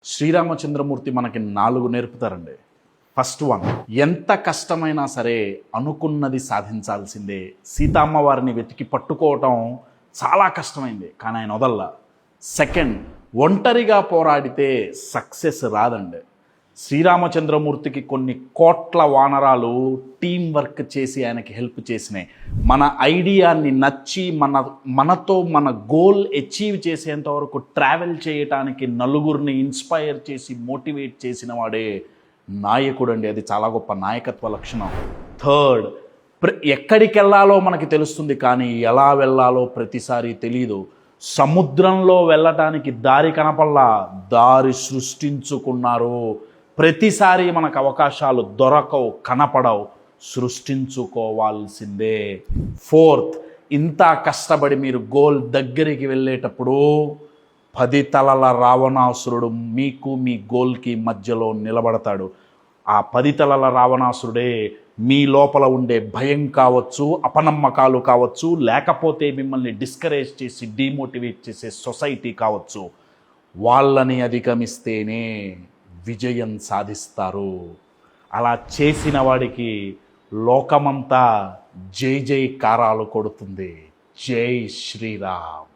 శ్రీరామచంద్రమూర్తి మనకి 4 నేర్పుతారండి. First one, ఎంత కష్టమైనా సరే అనుకున్నది సాధించాల్సిందే. సీతమ్మవారిని వెతికి పట్టుకోవటం చాలా కష్టమైంది, కానీ ఆయన వదల్లా. సెకండ్, ఒంటరిగా పోరాడితే సక్సెస్ రాదండి. శ్రీరామచంద్రమూర్తికి కొన్ని కోట్ల వానరాలు టీం వర్క్ చేసి ఆయనకి హెల్ప్ చేసినాయి. మన ఐడియాని నచ్చి మనతో మన గోల్ అచీవ్ చేసేంత వరకు ట్రావెల్ చేయటానికి నలుగురిని ఇన్స్పైర్ చేసి మోటివేట్ చేసిన వాడే నాయకుడు అండి. అది చాలా గొప్ప నాయకత్వ లక్షణం. థర్డ్, ఎక్కడికి వెళ్ళాలో మనకి తెలుస్తుంది, కానీ ఎలా వెళ్ళాలో ప్రతిసారి తెలీదు. సముద్రంలో వెళ్ళటానికి దారి కనపల్లా, దారి సృష్టించుకున్నారు. ప్రతిసారి మనకు అవకాశాలు దొరకవు, కనపడవు, సృష్టించుకోవాల్సిందే. ఫోర్త్, ఇంత కష్టపడి మీరు గోల్ దగ్గరికి వెళ్ళేటప్పుడు 10 తలల రావణాసురుడు మీకు మీ గోల్కి మధ్యలో నిలబడతాడు. ఆ 10 తలల రావణాసురుడే మీ లోపల ఉండే భయం కావచ్చు, అపనమ్మకాలు కావచ్చు, లేకపోతే మిమ్మల్ని డిస్కరేజ్ చేసి డిమోటివేట్ చేసే సొసైటీ కావచ్చు. వాళ్ళని అధిగమిస్తేనే విజయం సాధిస్తారు. అలా చేసిన వాడికి లోకమంతా జై జై కారాలు కొడుతుంది. జై శ్రీరామ్.